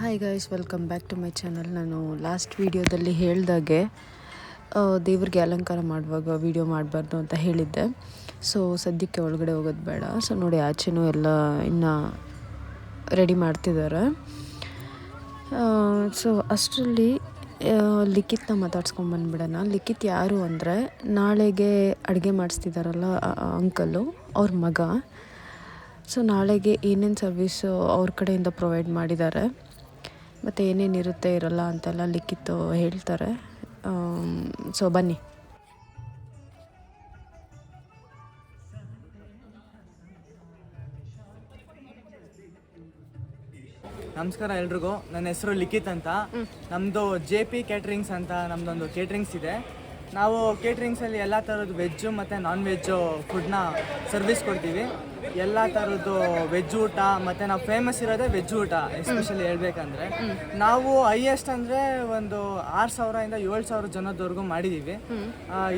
Hi guys, welcome back to my channel. ನಾನು last ವೀಡಿಯೋದಲ್ಲಿ ಹೇಳ್ದಾಗೆ ದೇವ್ರಿಗೆ ಅಲಂಕಾರ ಮಾಡುವಾಗ ವೀಡಿಯೋ ಮಾಡಬಾರ್ದು ಅಂತ ಹೇಳಿದ್ದೆ. ಸೊ ಸದ್ಯಕ್ಕೆ ಒಳಗಡೆ ಹೋಗೋದು ಬೇಡ. ಸೊ ನೋಡಿ, ಆಚೆನೂ ಎಲ್ಲ ಇನ್ನು ರೆಡಿ ಮಾಡ್ತಿದ್ದಾರೆ. ಸೊ ಅಷ್ಟರಲ್ಲಿ ಲಿಖಿತ್ನ ಮಾತಾಡ್ಸ್ಕೊಂಬಂದ್ಬಿಡೋಣ. ಲಿಖಿತ್ ಯಾರು ಅಂದರೆ, ನಾಳೆಗೆ ಅಡುಗೆ ಮಾಡಿಸ್ತಿದ್ದಾರಲ್ಲ ಅಂಕಲು, ಅವ್ರ ಮಗ. ಸೊ ನಾಳೆಗೆ ಏನೇನು ಸರ್ವಿಸು ಅವ್ರ ಕಡೆಯಿಂದ ಪ್ರೊವೈಡ್ ಮಾಡಿದ್ದಾರೆ ಮತ್ತು ಏನೇನಿರುತ್ತೆ ಇರಲ್ಲ ಅಂತೆಲ್ಲ ಲಿಖಿತ್ ಹೇಳ್ತಾರೆ. ಸೊ ಬನ್ನಿ. ನಮಸ್ಕಾರ ಎಲ್ರಿಗೂ. ನನ್ನ ಹೆಸರು ಲಿಖಿತ್ ಅಂತ. ನಮ್ಮದು JP ಕ್ಯಾಟ್ರಿಂಗ್ಸ್ ಅಂತ ನಮ್ಮದೊಂದು ಕೇಟ್ರಿಂಗ್ಸ್ ಇದೆ. ನಾವು ಕೇಟ್ರಿಂಗ್ಸಲ್ಲಿ ಎಲ್ಲ ಥರದ್ದು ವೆಜ್ಜು ಮತ್ತು ನಾನ್ ವೆಜ್ಜು ಫುಡ್ನ ಸರ್ವಿಸ್ ಕೊಡ್ತೀವಿ. ಎಲ್ಲ ಥರದ್ದು ವೆಜ್ ಊಟ ಮತ್ತು ನಾವು ಫೇಮಸ್ ಇರೋದೇ ವೆಜ್ ಊಟ. ಎಸ್ಪೆಷಲಿ ಹೇಳ್ಬೇಕಂದ್ರೆ ನಾವು ಹೈಯೆಸ್ಟ್ ಅಂದರೆ ಒಂದು 6,000 ಇಂದ 7,000 ಜನದವರೆಗೂ ಮಾಡಿದ್ದೀವಿ.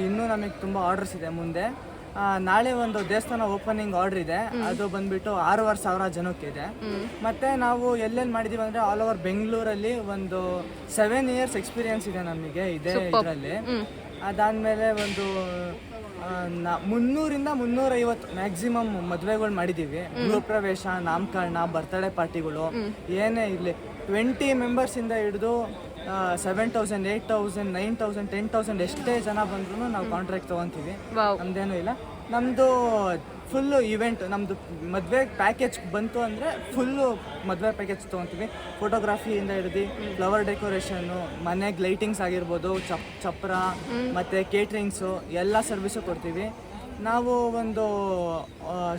ಇನ್ನೂ ನಮಗೆ ತುಂಬ ಆರ್ಡರ್ಸ್ ಇದೆ ಮುಂದೆ. ನಾಳೆ ಒಂದು ದೇವಸ್ಥಾನ ಓಪನಿಂಗ್ ಆರ್ಡರ್ ಇದೆ. ಅದು ಬಂದ್ಬಿಟ್ಟು 6,500 ಜನಕ್ಕೆ ಇದೆ. ಮತ್ತೆ ನಾವು ಎಲ್ಲೆಲ್ಲಿ ಮಾಡಿದೀವಿ ಅಂದ್ರೆ ಆಲ್ ಓವರ್ ಬೆಂಗಳೂರಲ್ಲಿ ಒಂದು 7 years ಎಕ್ಸ್ಪೀರಿಯನ್ಸ್ ಇದೆ ನಮಗೆ ಇದೇ ಇದರಲ್ಲಿ. ಅದಾದ್ಮೇಲೆ ಒಂದು 300 ಇಂದ 350 ಮ್ಯಾಕ್ಸಿಮಮ್ ಮದುವೆಗಳು ಮಾಡಿದ್ದೀವಿ. ಗೃಹ ಪ್ರವೇಶ, ನಾಮಕರಣ, ಬರ್ತ್ಡೇ ಪಾರ್ಟಿಗಳು ಏನೇ ಇರಲಿ, 20 ಮೆಂಬರ್ಸ್ ಇಂದ ಹಿಡಿದು 7,000, 8,000, 9,000, 10,000 ಎಷ್ಟೇ ಜನ ಬಂದ್ರೂ ನಾವು ಕಾಂಟ್ರಾಕ್ಟ್ ತೊಗೊತೀವಿ. ನಮ್ದೇನೂ ಇಲ್ಲ. ನಮ್ಮದು ಫುಲ್ಲು ಇವೆಂಟ್, ನಮ್ಮದು ಮದುವೆ ಪ್ಯಾಕೇಜ್ ಬಂತು ಅಂದರೆ ಫುಲ್ಲು ಮದುವೆ ಪ್ಯಾಕೇಜ್ ತೊಗೊತೀವಿ. ಫೋಟೋಗ್ರಫಿಯಿಂದ ಹಿಡಿದು ಫ್ಲವರ್ ಡೆಕೋರೇಷನ್ನು, ಮನೆಗೆ ಲೈಟಿಂಗ್ಸ್ ಆಗಿರ್ಬೋದು, ಚಪ್ರ ಮತ್ತು ಕೇಟ್ರಿಂಗ್ಸು ಎಲ್ಲ ಸರ್ವಿಸು ಕೊಡ್ತೀವಿ. ನಾವು ಒಂದು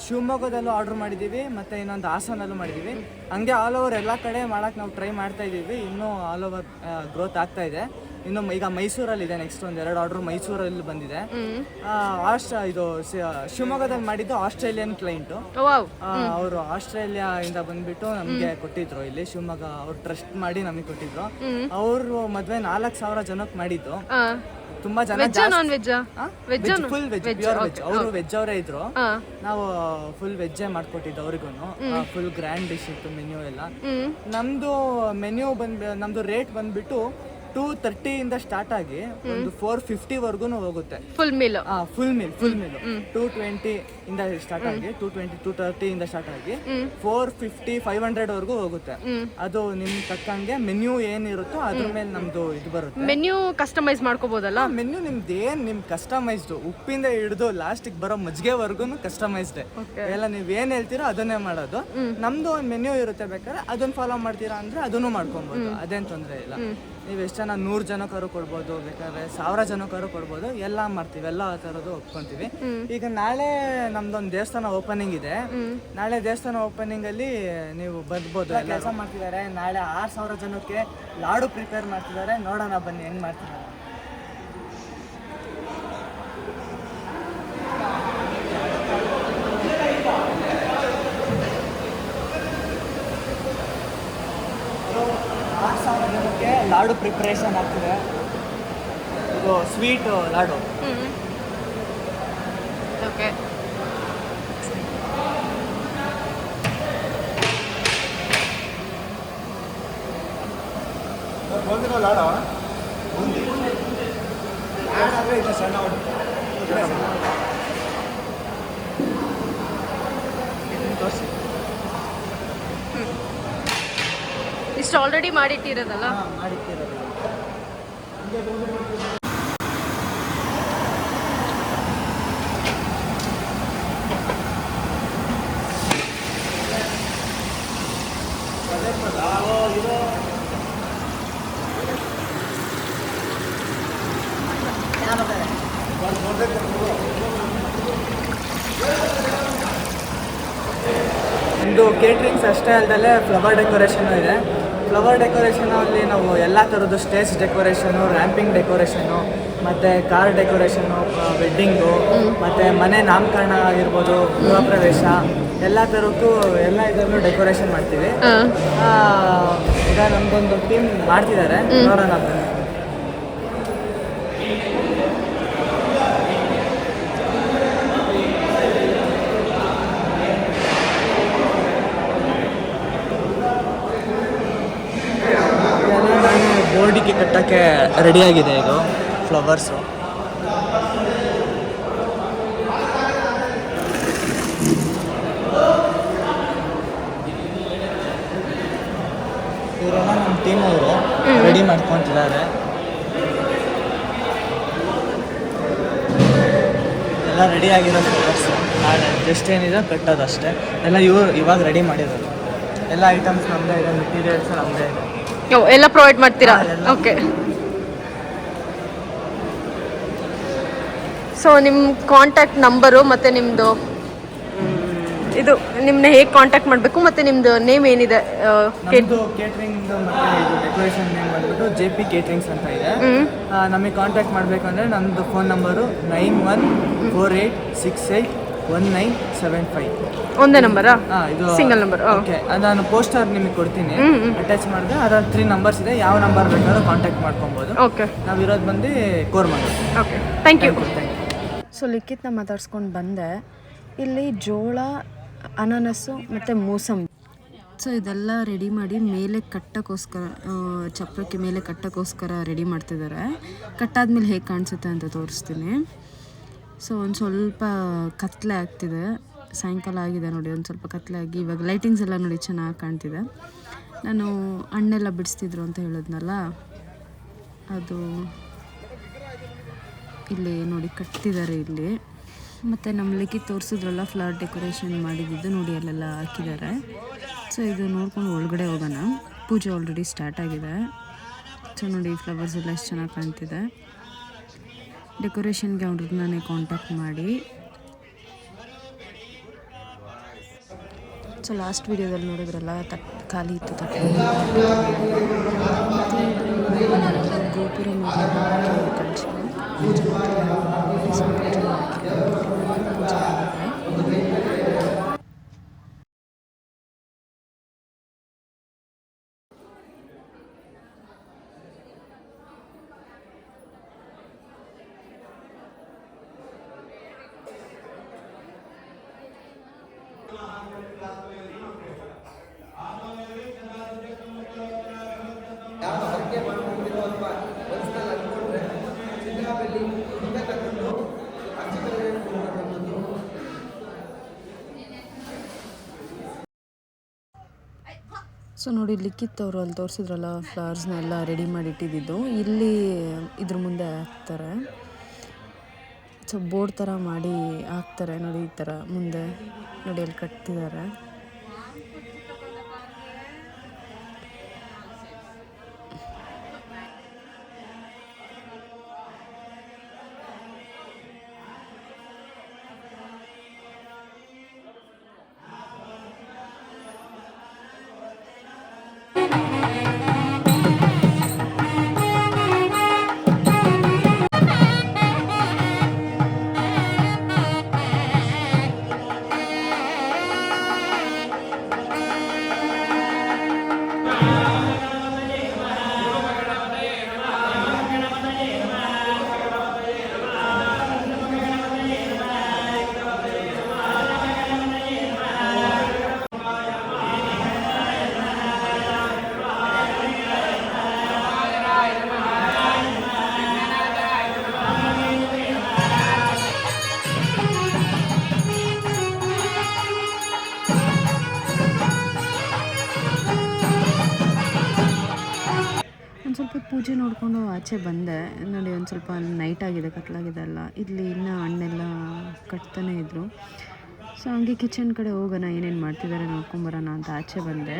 ಶಿವಮೊಗ್ಗದಲ್ಲೂ ಆರ್ಡ್ರ್ ಮಾಡಿದ್ದೀವಿ ಮತ್ತು ಇನ್ನೊಂದು ಹಾಸನಲ್ಲೂ ಮಾಡಿದ್ದೀವಿ. ಹಂಗೆ ಆಲ್ ಓವರ್ ಎಲ್ಲ ಕಡೆ ಮಾಡೋಕ್ಕೆ ನಾವು ಟ್ರೈ ಮಾಡ್ತಾ ಇದ್ದೀವಿ. ಇನ್ನೂ ಆಲ್ ಓವರ್ ಗ್ರೋತ್ ಆಗ್ತಾ ಇದೆ. ಇನ್ನು ಈಗ ಮೈಸೂರಲ್ಲಿದೆ, ನೆಕ್ಸ್ಟ್ ಒಂದು 2 ಆರ್ಡ್ರ್ ಮೈಸೂರಲ್ಲಿ ಬಂದಿದೆ. ಇದು ಶಿವಮೊಗ್ಗದಲ್ಲಿ ಮಾಡಿದ್ದು ಆಸ್ಟ್ರೇಲಿಯನ್ ಕ್ಲೈಂಟು. ಅವರು ಆಸ್ಟ್ರೇಲಿಯಾದಿಂದ ಬಂದ್ಬಿಟ್ಟು ನಮಗೆ ಕೊಟ್ಟಿದ್ರು. ಇಲ್ಲಿ ಶಿವಮೊಗ್ಗ ಅವ್ರು ಟ್ರಸ್ಟ್ ಮಾಡಿ ನಮಗೆ ಕೊಟ್ಟಿದ್ರು. ಅವರು ಮದುವೆ 4,000 ಜನಕ್ಕೆ ಮಾಡಿದ್ದು. ತುಂಬಾ ಜನ ಫುಲ್ ವೆಜ್, ಪ್ಯೂರ್ ವೆಜ್. ಅವರು ವೆಜ್ ಅವರೇ ಇದ್ರು. ನಾವು ಫುಲ್ ವೆಜ್ಜೇ ಮಾಡ್ಕೊಟ್ಟಿದ್ದು ಅವ್ರಿಗೂ. ಫುಲ್ ಗ್ರ್ಯಾಂಡ್ ಡಿಶ್ ಇತ್ತು ಮೆನ್ಯೂ ಎಲ್ಲ. ನಮ್ದು ಮೆನ್ಯೂ ನಮ್ದು ರೇಟ್ ಬಂದ್ಬಿಟ್ಟು 230 ಇಂದ ಸ್ಟಾರ್ಟ್ ಆಗಿ ಒಂದು 450 ವರ್ಗು ಹೋಗುತ್ತೆ. ಫುಲ್ ಮೀಲ್ 220 ಇಂದ ಸ್ಟಾರ್ಟ್ ಆಗಿ 230 ಇಂದ ಸ್ಟಾರ್ಟ್ ಆಗಿ 450, 500 ವರ್ಗು ಹೋಗುತ್ತೆ. ಅದು ನಿಮ್ ತಕ್ಕಂಗೆ ಮೆನ್ಯೂ ಏನಿರುತ್ತೋ ಅದ್ರ ಮೇಲೆ ನಮ್ದು ಇದು ಬರುತ್ತೆ. Menu customise ಮಾಡ್ಕೋಬಹುದಲ್ಲ? ಮೆನ್ಯೂ ನಿಮ್ದು ನಿಮ್ ಕಸ್ಟಮೈಸ್ಡ್, ಉಪ್ಪಿಂದ ಹಿಡಿದು ಲಾಸ್ಟಿಗೆ ಬರೋ ಮಜ್ಜಿಗೆ ವರ್ಗುನು ಕಸ್ಟಮೈಸ್ಡ್. ಎಲ್ಲ ನೀವ್ ಏನ್ ಹೇಳ್ತೀರೋ ಅದನ್ನೇ ಮಾಡೋದು. ನಮ್ದು ಒಂದು ಮೆನ್ಯೂ ಇರುತ್ತೆ, ಬೇಕಾದ್ರೆ ಅದನ್ನ ಫಾಲೋ ಮಾಡ್ತೀರಾ ಅಂದ್ರೆ ಅದನ್ನು ಮಾಡ್ಕೊಬಹುದು. ಅದೇನ್ ತೊಂದರೆ ಇಲ್ಲ. ನೀವು ಎಷ್ಟು ಜನ, 100 ಜನಕ್ಕಾರು ಕೊಡ್ಬೋದು, ಬೇಕಾದ್ರೆ 1000 ಜನಕ್ಕಾರು ಕೊಡ್ಬೋದು. ಎಲ್ಲ ಮಾಡ್ತೀವಿ, ಎಲ್ಲ ಥರದ್ದು ಒಪ್ಕೊಂತೀವಿ. ಈಗ ನಾಳೆ ನಮ್ದೊಂದು ದೇವಸ್ಥಾನ ಓಪನಿಂಗ್ ಇದೆ. ನಾಳೆ ದೇವಸ್ಥಾನ ಓಪನಿಂಗ್ ಅಲ್ಲಿ ನೀವು ಬರ್ಬೋದು. ಕೆಲಸ ಮಾಡ್ತಿದ್ದಾರೆ. ನಾಳೆ 6,000 ಜನಕ್ಕೆ ಲಾಡು ಪ್ರಿಪೇರ್ ಮಾಡ್ತಿದ್ದಾರೆ. ನೋಡೋಣ ಬನ್ನಿ ಹೆಂಗ್ ಮಾಡ್ತಿದ್ದಾರೆ. ಲಾಡು ಪ್ರಿಪ್ರೇಷನ್ ಆಗ್ತಿದೆ. ಇದು ಸ್ವೀಟ್ ಲಾಡು. ಓಕೆ. ಇಷ್ಟು ಆಲ್ರೆಡಿ ಮಾಡಿಟ್ಟಿರೋದಲ್ಲ? ಮಾಡಿಟ್ಟಿರೋದು. ಒಂದು ಕೇಟ್ರಿಂಗ್ಸ್ ಅಷ್ಟೇ ಅಲ್ಲದೆ ಫ್ಲವರ್ ಡೆಕೋರೇಷನ್ ಇದೆ. ಫ್ಲವರ್ ಡೆಕೋರೇಷನಲ್ಲಿ ನಾವು ಎಲ್ಲ ಥರದ್ದು ಸ್ಟೇಜ್ ಡೆಕೋರೇಷನು, ರ್ಯಾಂಪಿಂಗ್ ಡೆಕೋರೇಷನು, ಮತ್ತು ಕಾರ್ ಡೆಕೋರೇಷನು, ವೆಡ್ಡಿಂಗು, ಮತ್ತು ಮನೆ ನಾಮಕರಣ ಆಗಿರ್ಬೋದು, ಗೃಹ ಪ್ರವೇಶ, ಎಲ್ಲ ಥರಕ್ಕೂ ಎಲ್ಲ ಇದರಲ್ಲೂ ಡೆಕೋರೇಷನ್ ಮಾಡ್ತೀವಿ. ಈಗ ನಮ್ದೊಂದು ಟೀಮ್ ಮಾಡ್ತಿದ್ದಾರೆ, ನೋಡೋಣ. ಬೋರ್ಡಿಗೆ ಕಟ್ಟೋಕ್ಕೆ ರೆಡಿಯಾಗಿದೆ ಇದು ಫ್ಲವರ್ಸು. ಇವರೆಲ್ಲ ನಮ್ಮ ಟೀಮ್ ಅವರು ರೆಡಿ ಮಾಡ್ಕೊತಿದ್ದಾರೆ. ಎಲ್ಲ ರೆಡಿ ಆಗಿರೋ ಫ್ಲವರ್ಸ್ ಜಸ್ಟ್ ಏನಿದೆ ಕಟ್ಟೋದಷ್ಟೇ. ಎಲ್ಲ ಇವಾಗ ರೆಡಿ ಮಾಡಿರೋದು. ಎಲ್ಲ ಐಟಮ್ಸ್ ನಮ್ಮದೇ ಇದೆ, ಮೆಟೀರಿಯಲ್ಸ್ ನಮ್ಮದೇ ಇದೆ. ಎಲ್ಲ ಪ್ರೊವೈಡ್ ಮಾಡ್ತೀರಾ? ಹಾ, ಎಲ್ಲ. ಓಕೆ. ಸೊ ನಿಮ್ಮ ಕಾಂಟ್ಯಾಕ್ಟ್ ನಂಬರು ಮತ್ತು ನಿಮ್ಮದು ಇದು ನಿಮ್ಮನ್ನ ಹೇಗೆ ಕಾಂಟ್ಯಾಕ್ಟ್ ಮಾಡಬೇಕು ಮತ್ತು ನಿಮ್ಮದು ನೇಮ್ ಏನಿದೆ? ನಮ್ಮದು ಕೇಟ್ರಿಂಗ್ ಮತ್ತು ಇದು ಡೆಕೋರೇಷನ್ ನೇಮ್ ಬಂದ್ಬಿಟ್ಟು JP ಕೇಟ್ರಿಂಗ್ಸ್ ಅಂತ ಇದೆ. ನಮಗೆ ಕಾಂಟ್ಯಾಕ್ಟ್ ಮಾಡಬೇಕಂದ್ರೆ ನಮ್ಮದು ಫೋನ್ ನಂಬರು 9148681975. ಒಂದೇ ನಂಬರಾ? ಇದು ಸಿಂಗಲ್ ನಂಬರ್. ಓಕೆ, ನಾನು ಪೋಸ್ಟರ್ ನಿಮಗೆ ಕೊಡ್ತೀನಿ, ಅಟ್ಯಾಚ್ ಮಾಡಿದ್ರೆ ಅದ್ರಲ್ಲಿ 3 ನಂಬರ್ಸ್ ಇದೆ. ಯಾವ ನಂಬರ್ ಬೇಕಾದ್ರೂ ಕಾಂಟ್ಯಾಕ್ಟ್ ಮಾಡ್ಕೊಬೋದು. ಓಕೆ. ನಾವಿರೋದು ಬಂದು Koramangala. Okay, thank you. So ಲಿಖಿತ್ನ ಮಾತಾಡ್ಸ್ಕೊಂಡು ಬಂದೆ. ಇಲ್ಲಿ ಜೋಳ, ಅನಾನಸ್ಸು ಮತ್ತು ಮೂಸಂಬಿ. ಸೊ ಇದೆಲ್ಲ ರೆಡಿ ಮಾಡಿ ಮೇಲೆ ಕಟ್ಟೋಕ್ಕೋಸ್ಕರ, ಚಪ್ರಕ್ಕೆ ಮೇಲೆ ಕಟ್ಟೋಕ್ಕೋಸ್ಕರ ರೆಡಿ ಮಾಡ್ತಿದ್ದಾರೆ. ಕಟ್ಟಾದ್ಮೇಲೆ ಹೇಗೆ ಕಾಣಿಸುತ್ತೆ ಅಂತ ತೋರಿಸ್ತೀನಿ. ಸೊ ಒಂದು ಸ್ವಲ್ಪ ಕತ್ಲೆ ಆಗ್ತಿದೆ, ಸಾಯಂಕಾಲ ಆಗಿದೆ ನೋಡಿ, ಒಂದು ಸ್ವಲ್ಪ ಕತ್ಲೆ ಆಗಿ ಇವಾಗ ಲೈಟಿಂಗ್ಸ್ ಎಲ್ಲ ನೋಡಿ ಚೆನ್ನಾಗಿ ಕಾಣ್ತಿದೆ. ನಾನು ಹಣ್ಣೆಲ್ಲ ಬಿಡಿಸ್ತಿದ್ರು ಅಂತ ಹೇಳಿದ್ನಲ್ಲ, ಅದು ಇಲ್ಲಿ ನೋಡಿ ಕಟ್ತಿದ್ದಾರೆ ಇಲ್ಲಿ. ಮತ್ತು ನಮ್ಮ ಲಿಖಿತ್ ತೋರಿಸಿದ್ರಲ್ಲ ಫ್ಲವರ್ ಡೆಕೋರೇಷನ್ ಮಾಡಿದ್ದು ನೋಡಿ, ಅಲ್ಲೆಲ್ಲ ಹಾಕಿದ್ದಾರೆ. ಸೊ ಇದು ನೋಡ್ಕೊಂಡು ಒಳಗಡೆ ಹೋಗೋಣ. ಪೂಜೆ ಆಲ್ರೆಡಿ ಸ್ಟಾರ್ಟ್ ಆಗಿದೆ. ಸೊ ನೋಡಿ ಫ್ಲವರ್ಸ್ ಎಲ್ಲ ಎಷ್ಟು ಚೆನ್ನಾಗಿ ಕಾಣ್ತಿದೆ. ಡೆಕೋರೇಷನ್ಗೆ ಅವ್ರನ್ನೇ ಕಾಂಟ್ಯಾಕ್ಟ್ ಮಾಡಿ. ಸೊ ಲಾಸ್ಟ್ ವೀಡಿಯೋದಲ್ಲಿ ನೋಡಿದ್ರಲ್ಲ, ಖಾಲಿ ಇತ್ತು ತಟ್ಟೆ. ಗೋಪುರ ಮೇಲೆ ಕಳಿಸಿ ಪೂಜೆ ಸೊ ನೋಡಿ ಲಿಖಿತ್ ಅವರು ಅಲ್ಲಿ ತೋರಿಸಿದ್ರಲ್ಲ ಫ್ಲವರ್ಸ್ನೆಲ್ಲ ರೆಡಿ ಮಾಡಿಟ್ಟಿದ್ದು, ಇಲ್ಲಿ ಇದ್ರ ಮುಂದೆ ಹಾಕ್ತಾರೆ. ಸೊ ಬೋರ್ಡ್ ಥರ ಮಾಡಿ ಹಾಕ್ತಾರೆ ನೋಡಿ, ಈ ಥರ ಮುಂದೆ ನೋಡಿ ಅಲ್ಲಿ ಕಟ್ತಿದ್ದಾರೆ. ಒಂದು ಸ್ವಲ್ಪ ಪೂಜೆ ನೋಡಿಕೊಂಡು ಆಚೆ ಬಂದೆ ನೋಡಿ. ಒಂದು ಸ್ವಲ್ಪ ನೈಟ್ ಆಗಿದೆ, ಕತ್ಲಾಗಿದೆ ಅಲ್ಲ, ಇಲ್ಲಿ ಇನ್ನೂ ಹಣ್ಣೆಲ್ಲ ಕಟ್ತಾನೆ ಇದ್ದರು. ಸೊ ಹಂಗೆ ಕಿಚನ್ ಕಡೆ ಹೋಗೋಣ, ಏನೇನು ಮಾಡ್ತಿದ್ದಾರೆ ನೋಡ್ಕೊಂಬರೋಣ ಅಂತ ಆಚೆ ಬಂದೆ.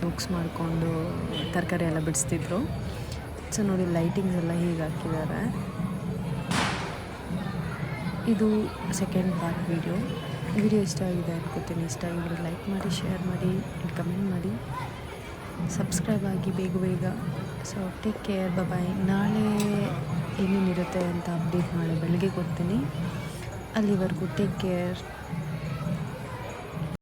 ಜೋಕ್ಸ್ ಮಾಡಿಕೊಂಡು ತರಕಾರಿ ಎಲ್ಲ ಬಿಡಿಸ್ತಿದ್ರು. ಸೊ ನೋಡಿ ಲೈಟಿಂಗ್ಸ್ ಎಲ್ಲ ಹೀಗೆ ಹಾಕಿದ್ದಾರೆ. ಇದು ಸೆಕೆಂಡ್ ಪಾರ್ಟ್ ವಿಡಿಯೋ ಇಷ್ಟ ಆಗಿದೆ ಅನ್ಕೋತೀನಿ. ಇಷ್ಟ ಆಗಿದ್ರೆ ಲೈಕ್ ಮಾಡಿ, ಶೇರ್ ಮಾಡಿ, ಕಮೆಂಟ್ ಮಾಡಿ, ಸಬ್ಸ್ಕ್ರೈಬ್ ಆಗಿ ಬೇಗ. ಸೊ ಟೇಕ್ ಕೇರ್, ಬಾಯ್. ನಾಳೆ ಏನೇನಿರುತ್ತೆ ಅಂತ ಅಪ್ಡೇಟ್ ನಾಳೆ ಬೆಳಗ್ಗೆ ಕೊಡ್ತೀನಿ. ಅಲ್ಲಿವರೆಗೂ ಟೇಕ್ ಕೇರ್.